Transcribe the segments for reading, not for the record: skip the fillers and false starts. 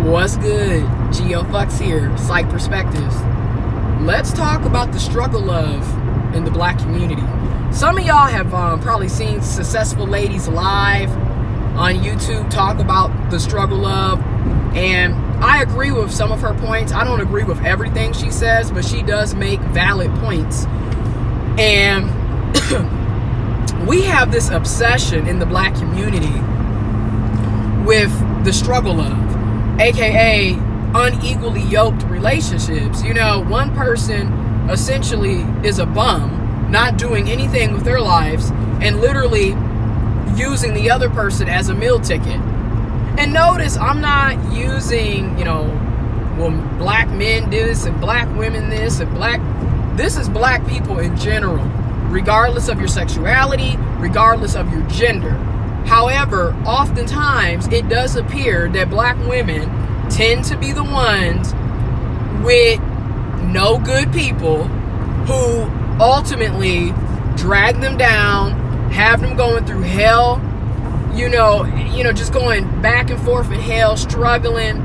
What's good? Geo Fucks here, Psych Perspectives. Let's talk about the struggle of in the black community. Some of y'all have probably seen Successful Ladies live on YouTube talk about the struggle of, and I agree with some of her points. I don't agree with everything she says, but she does make valid points. And we have this obsession in the black community with the struggle of, aka unequally yoked relationships. You know, one person essentially is a bum, not doing anything with their lives, and literally using the other person as a meal ticket. And notice I'm not using, well, black men this and black women this and this is black people in general, regardless of your sexuality, regardless of your gender. However, oftentimes it does appear that black women tend to be the ones with no good people who ultimately drag them down, have them going through hell, just going back and forth in hell, struggling,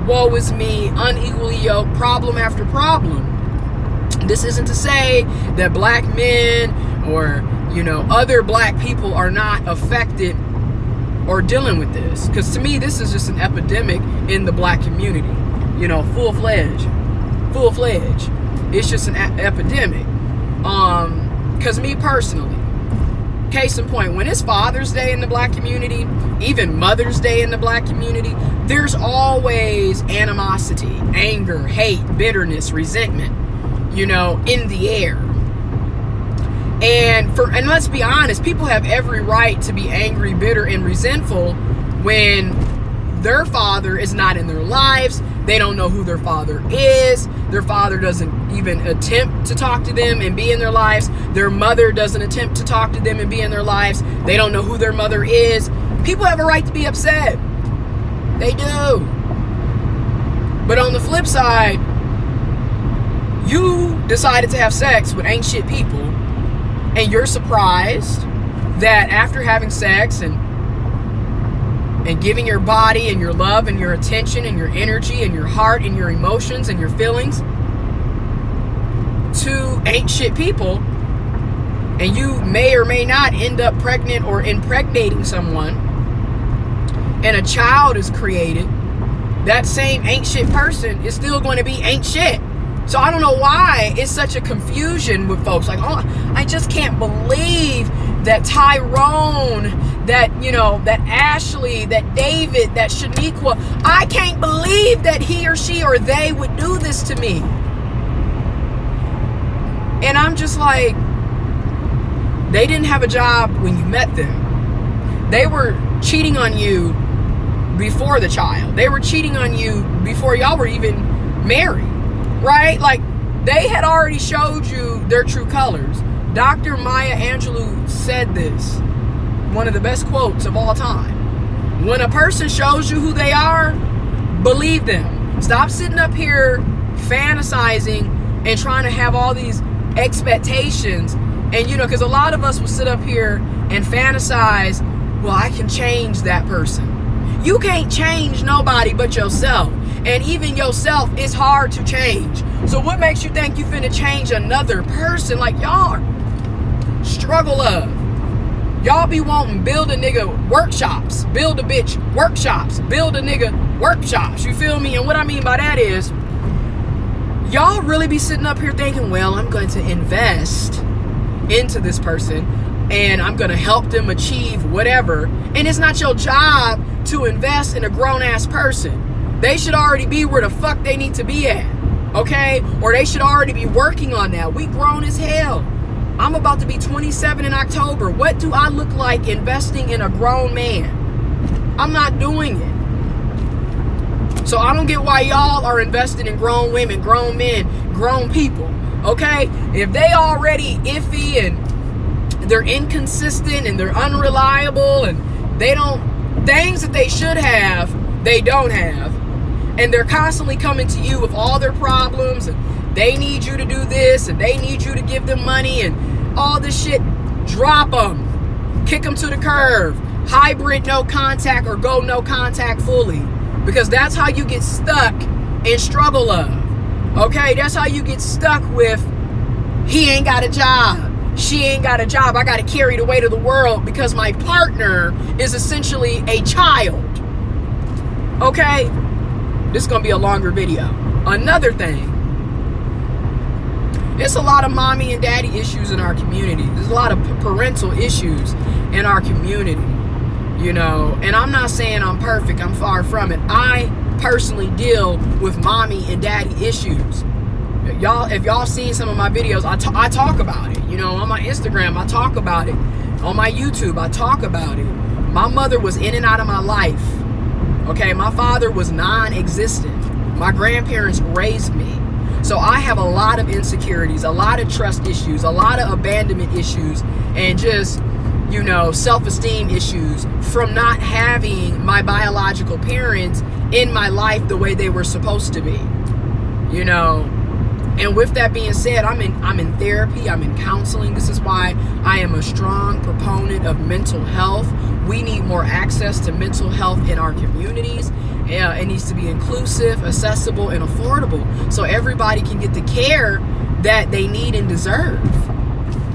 woe is me, unequally yoked, problem after problem. This isn't to say that black men or other black people are not affected or dealing with this, because to me this is just an epidemic in the black community, full-fledged. It's just an epidemic. Because me personally, case in point, when it's Father's Day in the black community, even Mother's Day in the black community, there's always animosity, anger, hate, bitterness, resentment, in the air. And let's be honest, people have every right to be angry, bitter, and resentful when their father is not in their lives. They don't know who their father is. Their father doesn't even attempt to talk to them and be in their lives. Their mother doesn't attempt to talk to them and be in their lives. They don't know who their mother is. People have a right to be upset. They do. But on the flip side, you decided to have sex with ain't shit people, and you're surprised that after having sex and giving your body and your love and your attention and your energy and your heart and your emotions and your feelings to ain't shit people, and you may or may not end up pregnant or impregnating someone, and a child is created, that same ain't shit person is still going to be ain't shit. So I don't know why it's such a confusion with folks. Like, oh, I just can't believe that Tyrone, that Ashley, that David, that Shaniqua, I can't believe that he or she or they would do this to me. And I'm just like, they didn't have a job when you met them. They were cheating on you before the child. They were cheating on you before y'all were even married. Right? Like, they had already showed you their true colors. Dr. Maya Angelou said this, one of the best quotes of all time. When a person shows you who they are, believe them. Stop sitting up here fantasizing and trying to have all these expectations. And, because a lot of us will sit up here and fantasize, well, I can change that person. You can't change nobody but yourself. And even yourself is hard to change. So what makes you think you finna change another person? Like, y'all struggle of. Y'all be wanting build a nigga workshops, build a bitch workshops, build a nigga workshops. You feel me? And what I mean by that is, y'all really be sitting up here thinking, well, I'm going to invest into this person and I'm going to help them achieve whatever. And it's not your job to invest in a grown-ass person. They should already be where the fuck they need to be at, okay? Or they should already be working on that. We grown as hell. I'm about to be 27 in October. What do I look like investing in a grown man? I'm not doing it. So I don't get why y'all are investing in grown women, grown men, grown people, okay? If they already iffy and they're inconsistent and they're unreliable and they don't, things that they should have, they don't have. And they're constantly coming to you with all their problems, and they need you to do this, and they need you to give them money, and all this shit. Drop them. Kick them to the curb. Hybrid no contact or go no contact fully. Because that's how you get stuck in struggle love. Okay, that's how you get stuck with, he ain't got a job, she ain't got a job, I got to carry the weight of the world because my partner is essentially a child. Okay, this is going to be a longer video. Another thing, there's a lot of mommy and daddy issues in our community. There's a lot of parental issues in our community, you know, and I'm not saying I'm perfect, I'm far from it. I personally deal with mommy and daddy issues. Y'all, if y'all seen some of my videos, I talk about it. You know, on my Instagram, I talk about it. On my YouTube, I talk about it. My mother was in and out of my life. Okay, my father was non-existent. My grandparents raised me. So I have a lot of insecurities, a lot of trust issues, a lot of abandonment issues, and just, you know, self-esteem issues from not having my biological parents in my life the way they were supposed to be, you know. And with that being said, I'm in therapy, I'm in counseling. This is why I am a strong proponent of mental health. We need more access to mental health in our communities. It needs to be inclusive, accessible, and affordable so everybody can get the care that they need and deserve.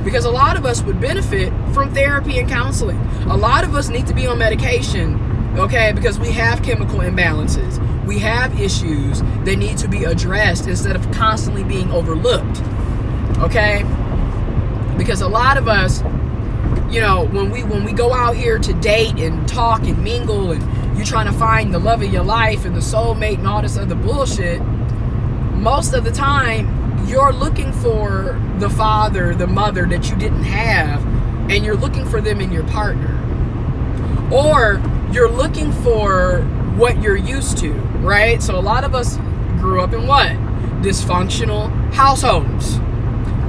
Because a lot of us would benefit from therapy and counseling. A lot of us need to be on medication, okay, because we have chemical imbalances. We have issues that need to be addressed instead of constantly being overlooked, okay? Because a lot of us, you know, when we go out here to date and talk and mingle and you're trying to find the love of your life and the soulmate and all this other bullshit, most of the time you're looking for the father, the mother that you didn't have, and you're looking for them in your partner. Or you're looking for what you're used to, right? So a lot of us grew up in what? Dysfunctional households,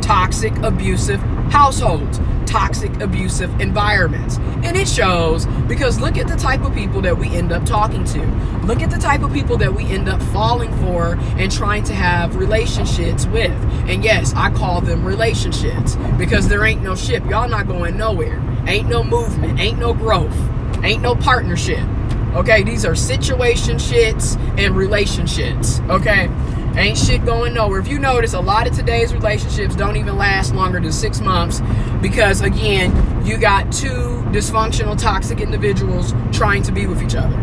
toxic, abusive households, toxic, abusive environments. And it shows, because look at the type of people that we end up talking to. Look at the type of people that we end up falling for and trying to have relationships with. And yes, I call them relationships because there ain't no ship. Y'all not going nowhere. Ain't no movement, ain't no growth, ain't no partnership. Okay, these are situationships and relationships, okay? Ain't shit going nowhere. If you notice, a lot of today's relationships don't even last longer than 6 months because, again, you got two dysfunctional, toxic individuals trying to be with each other.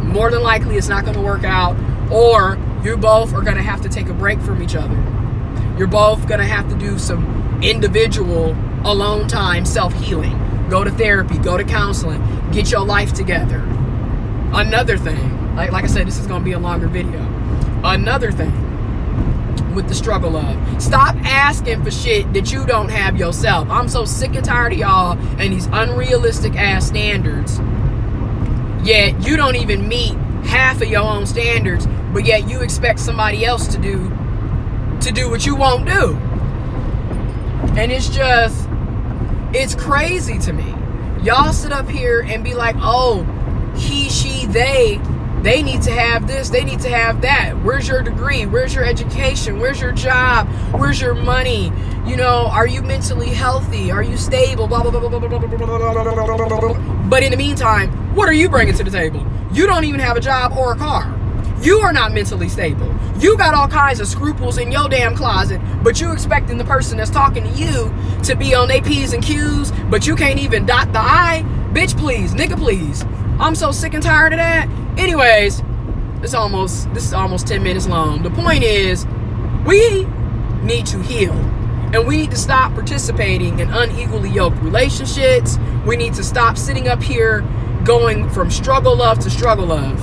More than likely, it's not going to work out, or you both are going to have to take a break from each other. You're both going to have to do some individual alone time, self-healing. Go to therapy, go to counseling, get your life together. Another thing, like I said, this is going to be a longer video. Another thing with the struggle of, stop asking for shit that you don't have yourself. I'm so sick and tired of y'all and these unrealistic ass standards. Yet you don't even meet half of your own standards, but yet you expect somebody else to do what you won't do. And it's just, it's crazy to me. Y'all sit up here and be like, oh, he, she, they need to have this, they need to have that. Where's your degree? Where's your education? Where's your job? Where's your money? You know, are you mentally healthy? Are you stable? Blah, blah, blah, blah, blah, blah, blah, blah, blah. But in the meantime, what are you bringing to the table? You don't even have a job or a car. You are not mentally stable. You got all kinds of scruples in your damn closet, but you expecting the person that's talking to you to be on their P's and Q's, but you can't even dot the I? Bitch, please. Nigga, please. I'm so sick and tired of that. Anyways, this is almost 10 minutes long. The point is, we need to heal. And we need to stop participating in unequally yoked relationships. We need to stop sitting up here going from struggle love to struggle love.